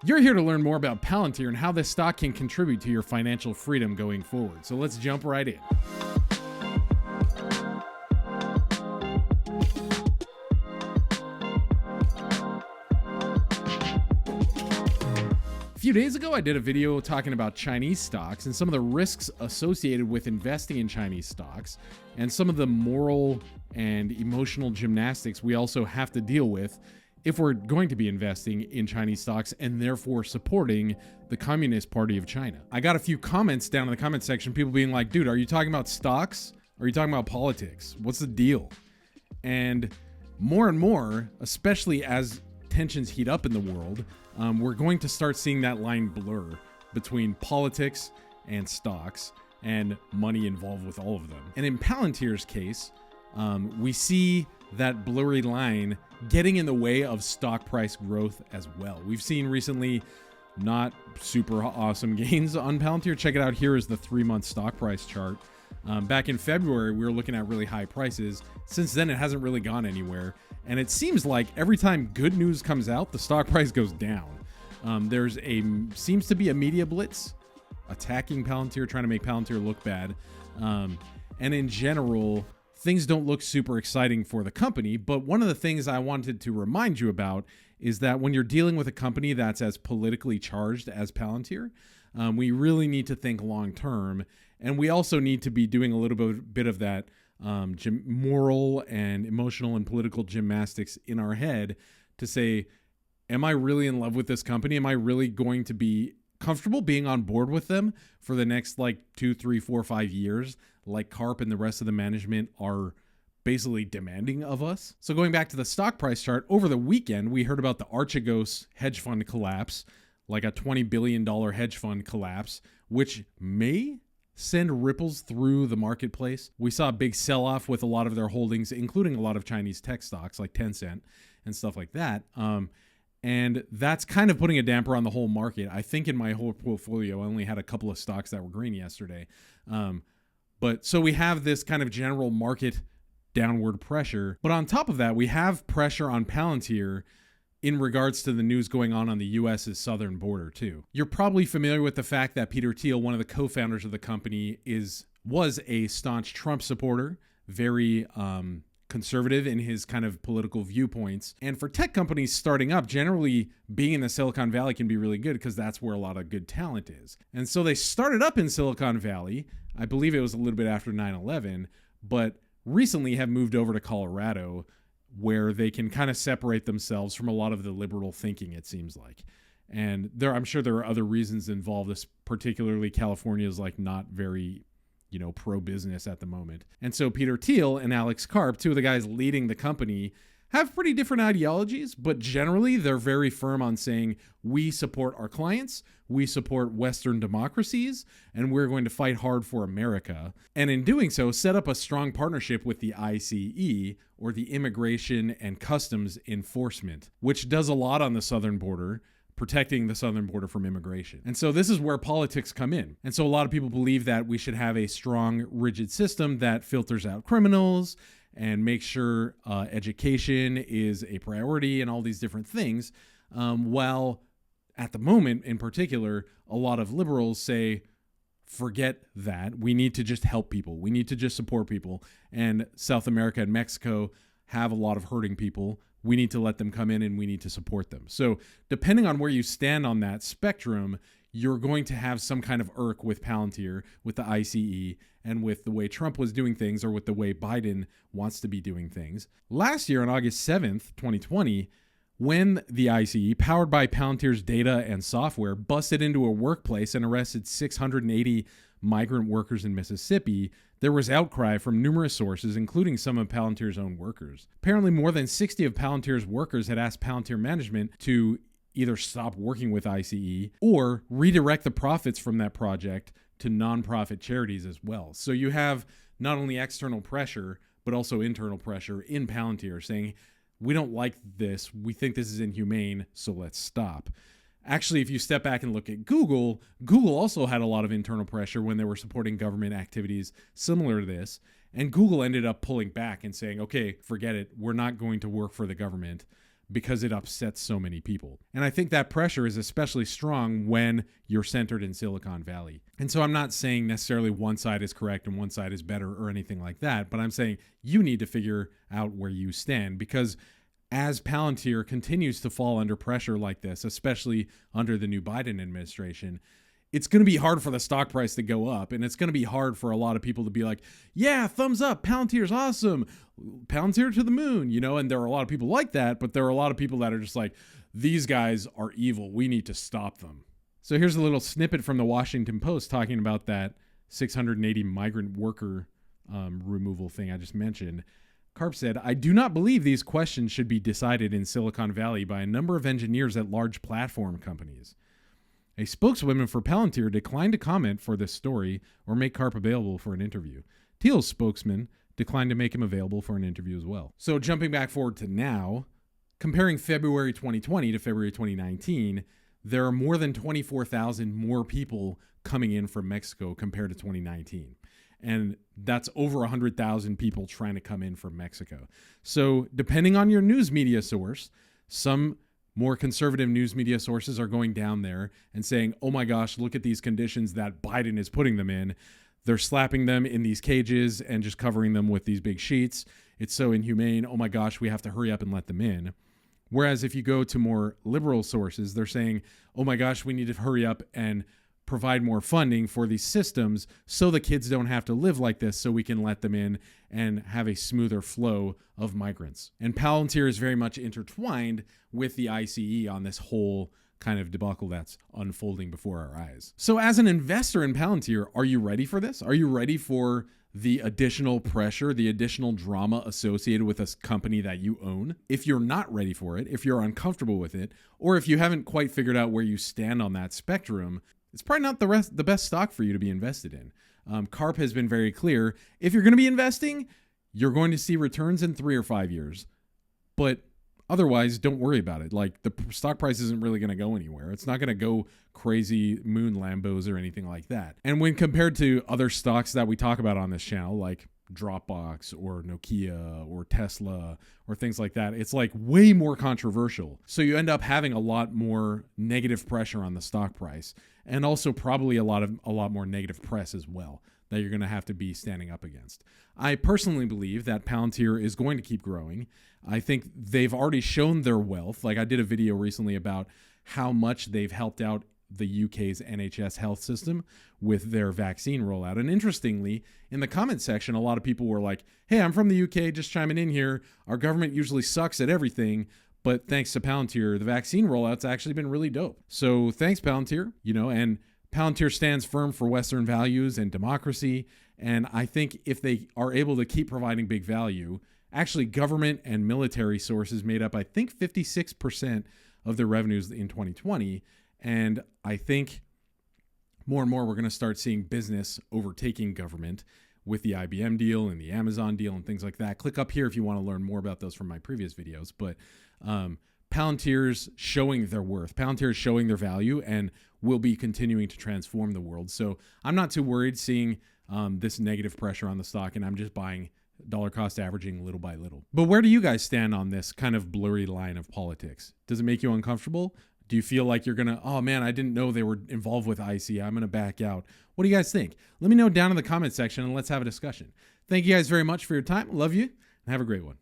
You're here to learn more about Palantir and how this stock can contribute to your financial freedom going forward. So let's jump right in. A few days ago, I did a video talking about Chinese stocks and some of the risks associated with investing in Chinese stocks and some of the moral and emotional gymnastics we also have to deal with if we're going to be investing in Chinese stocks and therefore supporting the Communist Party of China. I got a few comments down in the comment section, people being like, dude, are you talking about stocks? Or are you talking about politics? What's the deal? And more, especially as tensions heat up in the world, we're going to start seeing that line blur between politics and stocks and money involved with all of them. And in Palantir's case, we see that blurry line getting in the way of stock price growth as well. We've seen recently not super awesome gains on Palantir. Check it out. Here is the 3-month stock price chart. Back in February, we were looking at really high prices. Since then, it hasn't really gone anywhere. And it seems like every time good news comes out, the stock price goes down. Seems to be a media blitz attacking Palantir, trying to make Palantir look bad. And in general, things don't look super exciting for the company. But one of the things I wanted to remind you about is that when you're dealing with a company that's as politically charged as Palantir, we really need to think long term. And we also need to be doing a little bit of that moral and emotional and political gymnastics in our head to say, am I really in love with this company? Am I really going to be comfortable being on board with them for the next 2, 3, 4, 5 years, like Karp and the rest of the management are basically demanding of us? So going back to the stock price chart, over the weekend, we heard about the Archegos hedge fund collapse, like a $20 billion hedge fund collapse, which may send ripples through the marketplace. We saw a big sell-off with a lot of their holdings, including a lot of Chinese tech stocks like Tencent and stuff like that. And that's kind of putting a damper on the whole market. I think in my whole portfolio, I only had a couple of stocks that were green yesterday. But so we have this kind of general market downward pressure. But on top of that, we have pressure on Palantir in regards to the news going on the U.S.'s southern border too. You're probably familiar with the fact that Peter Thiel, one of the co-founders of the company, was a staunch Trump supporter, very conservative in his kind of political viewpoints. And for tech companies starting up, generally being in the Silicon Valley can be really good because that's where a lot of good talent is. And so they started up in Silicon Valley. I believe it was a little bit after 9/11, but recently have moved over to Colorado, where they can kind of separate themselves from a lot of the liberal thinking, it seems like. And I'm sure there are other reasons involved, this particularly California is not very, pro-business at the moment. And so Peter Thiel and Alex Karp, two of the guys leading the company, have pretty different ideologies, but generally they're very firm on saying, we support our clients, we support Western democracies, and we're going to fight hard for America. And in doing so, set up a strong partnership with the ICE, or the Immigration and Customs Enforcement, which does a lot on the southern border, protecting the southern border from immigration. And so this is where politics come in. And so a lot of people believe that we should have a strong, rigid system that filters out criminals and make sure education is a priority and all these different things. While at the moment, in particular, a lot of liberals say, forget that. We need to just help people. We need to just support people. And South America and Mexico have a lot of hurting people. We need to let them come in and we need to support them. So depending on where you stand on that spectrum, you're going to have some kind of irk with Palantir, with the ICE, and with the way Trump was doing things or with the way Biden wants to be doing things. Last year on August 7th, 2020, when the ICE, powered by Palantir's data and software, busted into a workplace and arrested 680 migrant workers in Mississippi, there was outcry from numerous sources, including some of Palantir's own workers. Apparently, more than 60 of Palantir's workers had asked Palantir management to either stop working with ICE or redirect the profits from that project to nonprofit charities as well. So you have not only external pressure, but also internal pressure in Palantir saying, we don't like this, we think this is inhumane, so let's stop. Actually, if you step back and look at Google also had a lot of internal pressure when they were supporting government activities similar to this. And Google ended up pulling back and saying, okay, forget it. We're not going to work for the government. because it upsets so many people. And I think that pressure is especially strong when you're centered in Silicon Valley. And so I'm not saying necessarily one side is correct and one side is better or anything like that, but I'm saying you need to figure out where you stand, because as Palantir continues to fall under pressure like this, especially under the new Biden administration, it's going to be hard for the stock price to go up. And it's going to be hard for a lot of people to be like, yeah, thumbs up, Palantir's awesome, Palantir to the moon, and there are a lot of people like that, but there are a lot of people that are just like, these guys are evil, we need to stop them. So here's a little snippet from the Washington Post talking about that 680 migrant worker removal thing I just mentioned. Karp said, I do not believe these questions should be decided in Silicon Valley by a number of engineers at large platform companies. A spokeswoman for Palantir declined to comment for this story or make Karp available for an interview. Thiel's spokesman declined to make him available for an interview as well. So jumping back forward to now, comparing February 2020 to February 2019, there are more than 24,000 more people coming in from Mexico compared to 2019. And that's over 100,000 people trying to come in from Mexico. So depending on your news media source, some more conservative news media sources are going down there and saying, oh my gosh, look at these conditions that Biden is putting them in. They're slapping them in these cages and just covering them with these big sheets. It's so inhumane. Oh my gosh, we have to hurry up and let them in. Whereas if you go to more liberal sources, they're saying, oh my gosh, we need to hurry up and provide more funding for these systems so the kids don't have to live like this, so we can let them in and have a smoother flow of migrants. And Palantir is very much intertwined with the ICE on this whole kind of debacle that's unfolding before our eyes. So as an investor in Palantir, are you ready for this? Are you ready for the additional pressure, the additional drama associated with a company that you own? If you're not ready for it, if you're uncomfortable with it, or if you haven't quite figured out where you stand on that spectrum, it's probably not the best stock for you to be invested in. Karp has been very clear. If you're going to be investing, you're going to see returns in 3 or 5 years. But otherwise, don't worry about it. Like, the stock price isn't really going to go anywhere. It's not going to go crazy moon Lambos or anything like that. And when compared to other stocks that we talk about on this channel, like Dropbox or Nokia or Tesla or things like that, it's like way more controversial. So you end up having a lot more negative pressure on the stock price, and also probably a lot more negative press as well that you're going to have to be standing up against. I personally believe that Palantir is going to keep growing. I think they've already shown their wealth. Like, I did a video recently about how much they've helped out the UK's NHS health system with their vaccine rollout. And interestingly, in the comment section, a lot of people were like, hey, I'm from the UK, just chiming in here. Our government usually sucks at everything, but thanks to Palantir, the vaccine rollout's actually been really dope. So thanks, Palantir, and Palantir stands firm for Western values and democracy. And I think if they are able to keep providing big value, actually government and military sources made up, I think, 56% of their revenues in 2020. And I think more and more we're going to start seeing business overtaking government with the IBM deal and the Amazon deal and things like that. Click up here if you want to learn more about those from my previous videos. But Palantir's showing their worth. Palantir is showing their value and will be continuing to transform the world. So I'm not too worried seeing this negative pressure on the stock, and I'm just buying dollar cost averaging little by little. But where do you guys stand on this kind of blurry line of politics? Does it make you uncomfortable? Do you feel like you're going to, oh man, I didn't know they were involved with IC, I'm going to back out? What do you guys think? Let me know down in the comment section and let's have a discussion. Thank you guys very much for your time. Love you and have a great one.